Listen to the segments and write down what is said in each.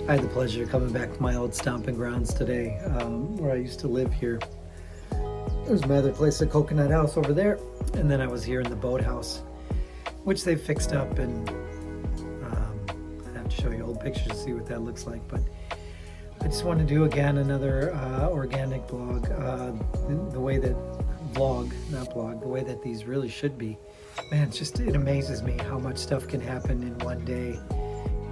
I had the pleasure of coming back to my old stomping grounds today, where I used to live here. There's my other place, the Coconut House over there, and then I was here in the boathouse, which they fixed up, and I'd have to show you old pictures to see what that looks like, but I just want to do again another organic blog, the way that the way that these really should be. Man, it amazes me how much stuff can happen in one day,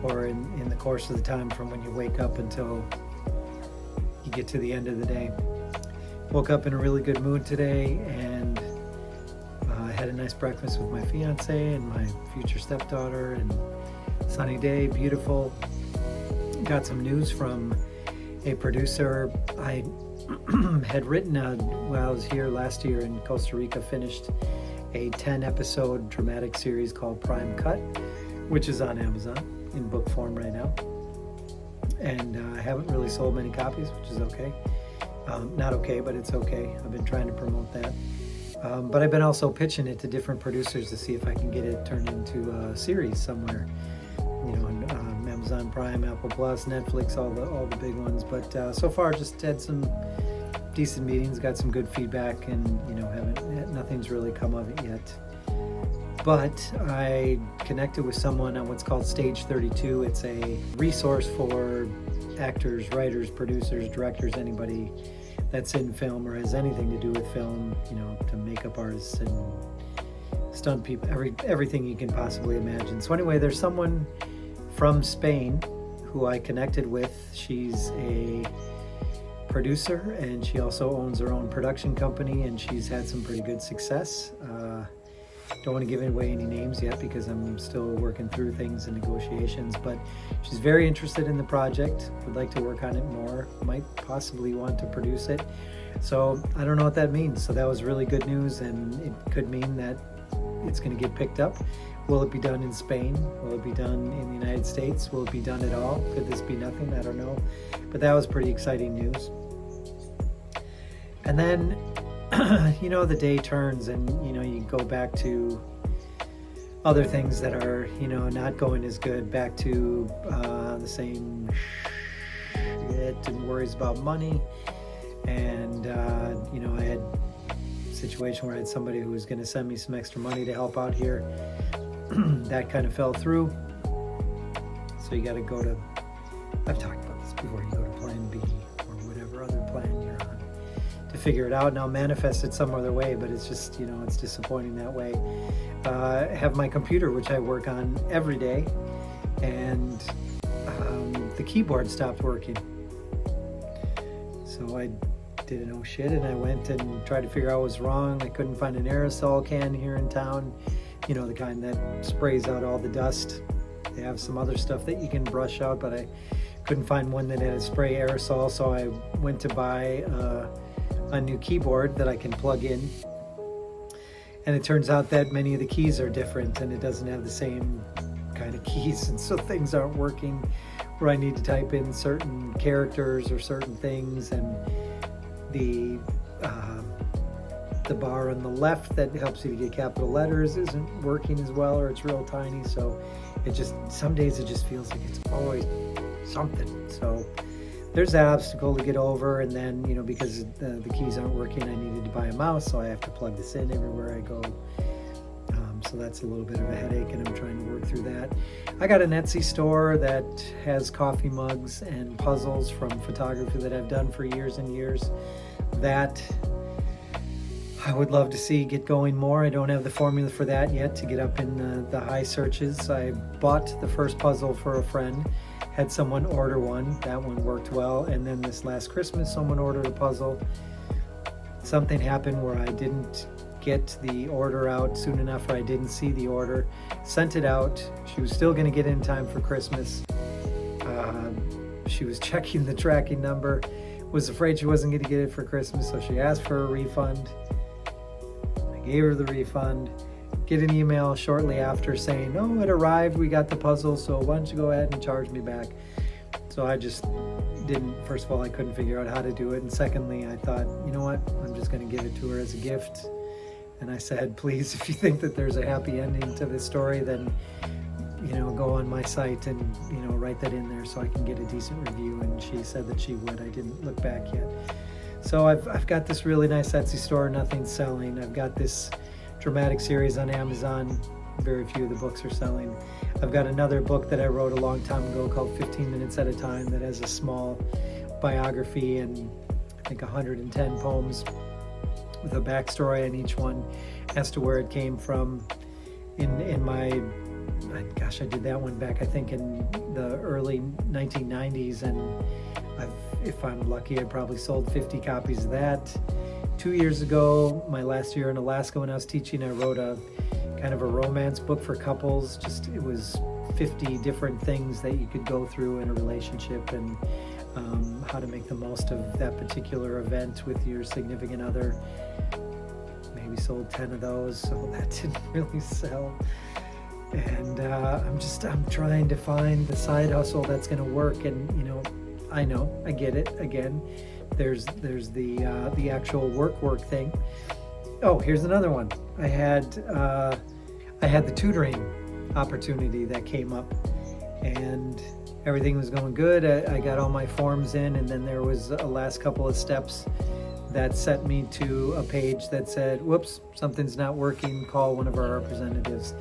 or in the course of the time from when you wake up until you get to the end of the day. Woke up in a really good mood today, and had a nice breakfast with my fiance and my future stepdaughter, and sunny day, beautiful. Got some news from a producer. I had written while I was here last year in Costa Rica, finished a 10-episode dramatic series called Prime Cut, which is on Amazon in book form right now, and I haven't really sold many copies, which is okay. Not okay, but it's okay. I've been trying to promote that, but I've been also pitching it to different producers to see if I can get it turned into a series somewhere, on Amazon Prime, Apple Plus, Netflix, all the big ones. But so far, just had some decent meetings, got some good feedback, and nothing's really come of it yet. But I connected with someone on what's called Stage 32. It's a resource for actors, writers, producers, directors, anybody that's in film or has anything to do with film, to makeup artists and stunt people, everything you can possibly imagine. So anyway, there's someone from Spain who I connected with. She's a producer, and she also owns her own production company, and she's had some pretty good success. Don't want to give away any names yet because I'm still working through things and negotiations, but she's very interested in the project, would like to work on it more, might possibly want to produce it. So I don't know what that means. So that was really good news, and it could mean that it's going to get picked up. Will it be done in Spain? Will it be done in the United States? Will it be done at all? Could this be nothing? I don't know. But that was pretty exciting news. And then the day turns, and you go back to other things that are not going as good, back to the same shit and worries about money. And I had a situation where I had somebody who was going to send me some extra money to help out here. That kind of fell through, so you got to go to, I've talked about this before, you go to plan B or whatever other plan you're on to figure it out, and I'll manifest it some other way, but it's just, it's disappointing that way. I have my computer, which I work on every day, and the keyboard stopped working. So I didn't know shit, and I went and tried to figure out what was wrong. I couldn't find an aerosol can here in town, the kind that sprays out all the dust. They have some other stuff that you can brush out, but I couldn't find one that had a spray aerosol, so I went to buy a new keyboard that I can plug in, and it turns out that many of the keys are different, and it doesn't have the same kind of keys, and so things aren't working where I need to type in certain characters or certain things, and the bar on the left that helps you to get capital letters isn't working as well, or it's real tiny. So some days it just feels like it's always something. So there's that obstacle to get over, and then because the keys aren't working, I needed to buy a mouse, so I have to plug this in everywhere I go. So that's a little bit of a headache, and I'm trying to work through that. I got an Etsy store that has coffee mugs and puzzles from photography that I've done for years and years. That I would love to see get going more. I don't have the formula for that yet to get up in the high searches. I bought the first puzzle for a friend, had someone order one. That one worked well. And then this last Christmas, someone ordered a puzzle. Something happened where I didn't get the order out soon enough, or I didn't see the order. Sent it out. She was still going to get in time for Christmas. She was checking the tracking number, was afraid she wasn't going to get it for Christmas, so she asked for a refund. I gave her the refund. Get an email shortly after saying, "Oh, it arrived, we got the puzzle, so why don't you go ahead and charge me back." So I just didn't. First of all, I couldn't figure out how to do it, and secondly, I thought, you know what, I'm just going to give it to her as a gift. And I said, please, if you think that there's a happy ending to this story, then go on my site and, write that in there so I can get a decent review. And she said that she would. I didn't look back yet. So I've got this really nice Etsy store, Nothing's Selling. I've got this dramatic series on Amazon. Very few of the books are selling. I've got another book that I wrote a long time ago called 15 Minutes at a Time that has a small biography and I think 110 poems with a backstory on each one as to where it came from. In my, gosh, I did that one back I think in the early 1990s, and if I'm lucky, I probably sold 50 copies of that. 2 years ago, my last year in Alaska when I was teaching, I wrote a kind of a romance book for couples. It was 50 different things that you could go through in a relationship and how to make the most of that particular event with your significant other. Maybe sold 10 of those, so that didn't really sell. And I'm trying to find the side hustle that's going to work. And I get it. Again, there's the actual work thing. Oh, here's another one. I had the tutoring opportunity that came up, and everything was going good. I got all my forms in, and then there was a last couple of steps that sent me to a page that said, whoops, something's not working, call one of our representatives.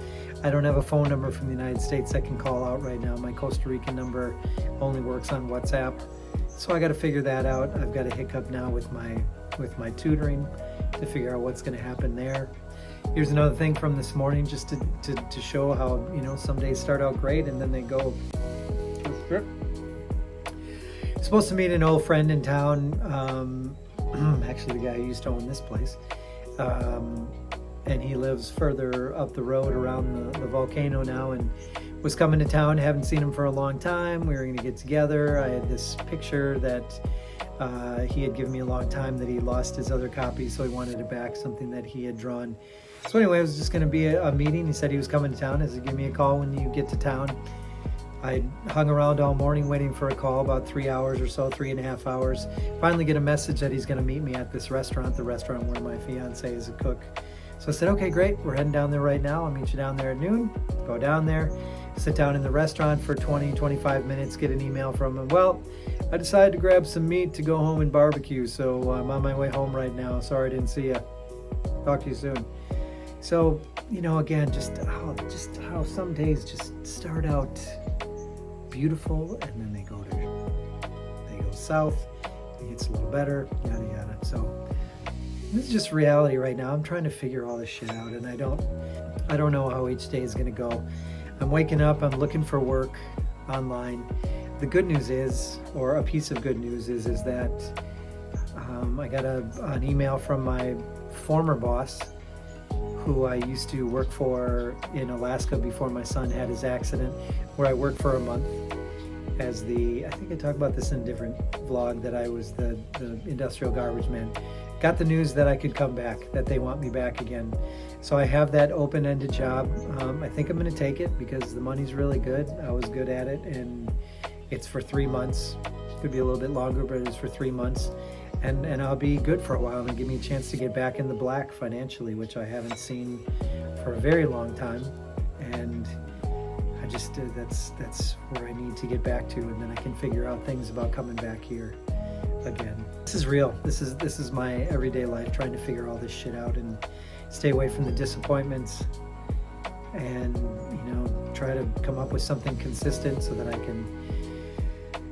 I don't have a phone number from the United States I can call out right now. My Costa Rican number only works on WhatsApp. So I got to figure that out. I've got a hiccup now with my tutoring to figure out what's going to happen there. Here's another thing from this morning, just to show how, some days start out great and then they go. Supposed to meet an old friend in town. Actually, the guy who used to own this place. And he lives further up the road around the volcano now, and was coming to town. Haven't seen him for a long time. We were going to get together. I had this picture that he had given me a long time that he lost his other copy, so he wanted it back, something that he had drawn. So anyway, it was just going to be a meeting. He said he was coming to town. He said, give me a call when you get to town. I hung around all morning waiting for a call, about 3 hours or so, 3.5 hours. Finally get a message that he's going to meet me at this restaurant, the restaurant where my fiance is a cook. So I said, okay, great. We're heading down there right now. I'll meet you down there at noon. Go down there, sit down in the restaurant for 20, 25 minutes, get an email from him. Well, I decided to grab some meat to go home and barbecue, so I'm on my way home right now. Sorry I didn't see you. Talk to you soon. So, again, just how some days just start out beautiful and then they go south. It gets a little better, yada yada. So this is just reality right now. I'm trying to figure all this shit out, and I don't know how each day is going to go. I'm waking up, I'm looking for work online. The good news is, or a piece of good news is that I got an email from my former boss, who I used to work for in Alaska before my son had his accident, where I worked for a month as I think I talked about this in a different vlog, that I was the industrial garbage man. Got the news that I could come back, that they want me back again. So I have that open-ended job. I think I'm going to take it because the money's really good. I was good at it, and it's for 3 months. Could be a little bit longer, but it's for 3 months. And I'll be good for a while and give me a chance to get back in the black financially, which I haven't seen for a very long time. And I just, that's where I need to get back to, and then I can figure out things about coming back here again. This is real. This is my everyday life, trying to figure all this shit out and stay away from the disappointments, and try to come up with something consistent so that I can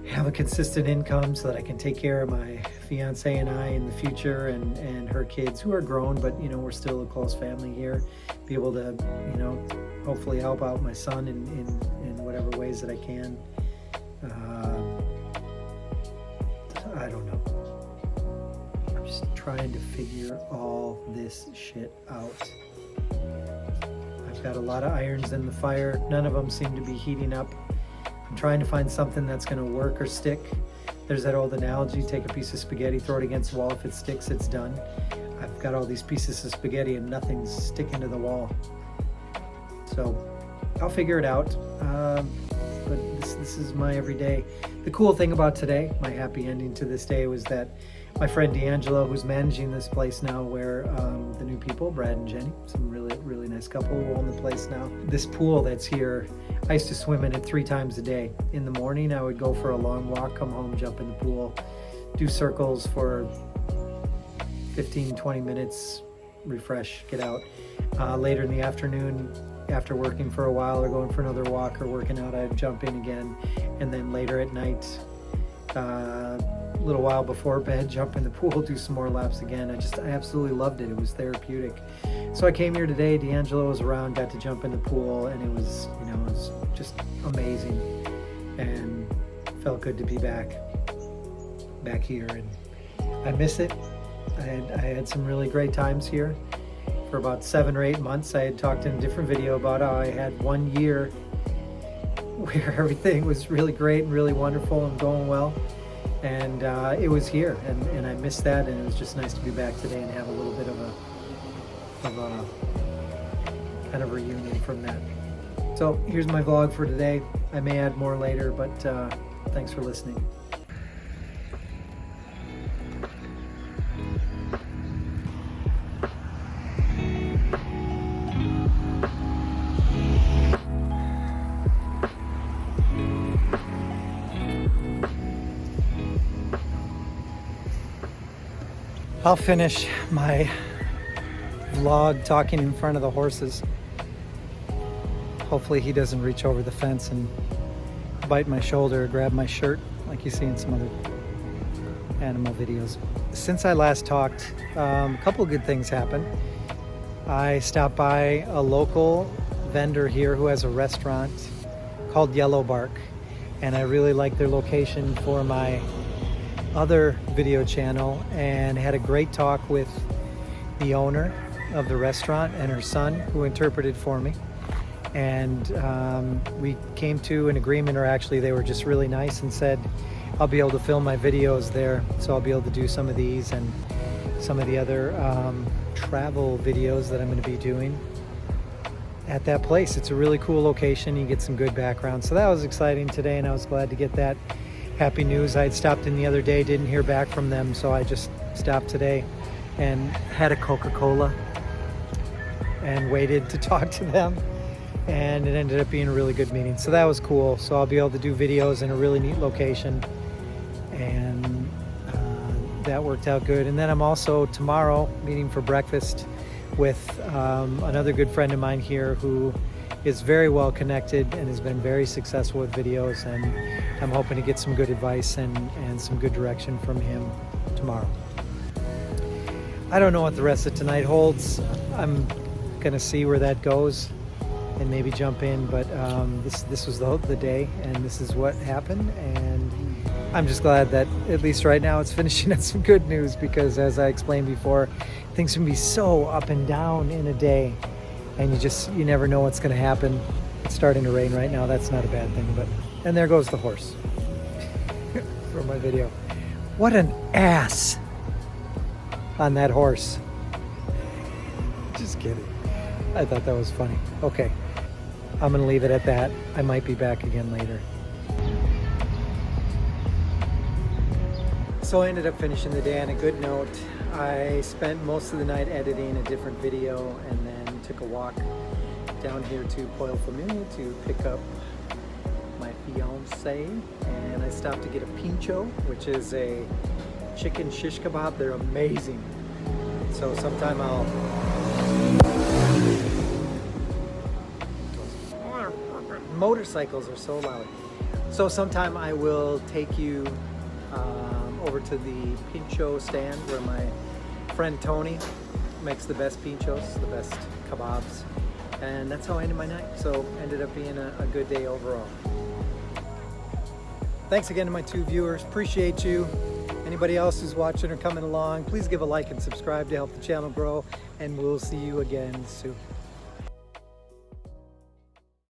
have a consistent income, so that I can take care of my fiance and I in the future, and her kids, who are grown, but we're still a close family here. Be able to hopefully help out my son in whatever ways that I can. I don't know. I'm just trying to figure all this shit out. I've got a lot of irons in the fire. None of them seem to be heating up. I'm trying to find something that's going to work or stick. There's that old analogy, take a piece of spaghetti, throw it against the wall. If it sticks, it's done. I've got all these pieces of spaghetti and nothing's sticking to the wall. So I'll figure it out. But this is my everyday. The cool thing about today, my happy ending to this day, was that my friend D'Angelo, who's managing this place now, where the new people, Brad and Jenny, some really really nice couple who own the place now. This pool that's here, I used to swim in it 3 times a day. In the morning, I would go for a long walk, come home, jump in the pool, do circles for 15-20 minutes, refresh, get out. Later in the afternoon, after working for a while or going for another walk or working out, I'd jump in again. And then later at night, a little while before bed, jump in the pool, do some more laps again. I absolutely loved it. It was therapeutic. So I came here today, D'Angelo was around, got to jump in the pool, and it was just amazing. And felt good to be back here. And I miss it. I had some really great times here. For about 7 or 8 months, I had talked in a different video about how I had 1 year where everything was really great and really wonderful and going well. And it was here, and I missed that, and it was just nice to be back today and have a little bit of a kind of reunion from that. So here's my vlog for today. I may add more later, but thanks for listening. I'll finish my vlog talking in front of the horses. Hopefully he doesn't reach over the fence and bite my shoulder or grab my shirt like you see in some other animal videos. Since I last talked, a couple of good things happened. I stopped by a local vendor here who has a restaurant called Yellow Bark, and I really like their location for my other video channel, and had a great talk with the owner of the restaurant and her son, who interpreted for me. And we came to an agreement, or actually they were just really nice and said I'll be able to film my videos there, so I'll be able to do some of these and some of the other travel videos that I'm going to be doing at that place. It's a really cool location. You get some good background, so that was exciting today, and I was glad to get that happy news. I had stopped in the other day, didn't hear back from them, so I just stopped today and had a Coca-Cola and waited to talk to them, and it ended up being a really good meeting, so that was cool. So I'll be able to do videos in a really neat location, and that worked out good. And then I'm also tomorrow meeting for breakfast with another good friend of mine here who is very well connected and has been very successful with videos, and I'm hoping to get some good advice and some good direction from him tomorrow. I don't know what the rest of tonight holds. I'm gonna see where that goes and maybe jump in, but this was the day, and this is what happened, and I'm just glad that at least right now it's finishing at some good news, because as I explained before, things can be so up and down in a day, and you never know what's going to happen. It's starting to rain right now. That's not a bad thing, but and there goes the horse for my video. What an ass on that horse. Just kidding. I thought that was funny. Okay, I'm gonna leave it at that. I might be back again later. So I ended up finishing the day on a good note. I spent most of the night editing a different video, and then took a walk down here to Puerto Familia to pick up my fiance, and I stopped to get a pincho, which is a chicken shish kebab. They're amazing. So sometime motorcycles are so loud. So sometime I will take you over to the pincho stand where my friend Tony makes the best pinchos, the best kebabs, and that's how I ended my night. So ended up being a good day overall. Thanks again to my 2 viewers, appreciate you. Anybody else who's watching or coming along, please give a like and subscribe to help the channel grow, and we'll see you again soon.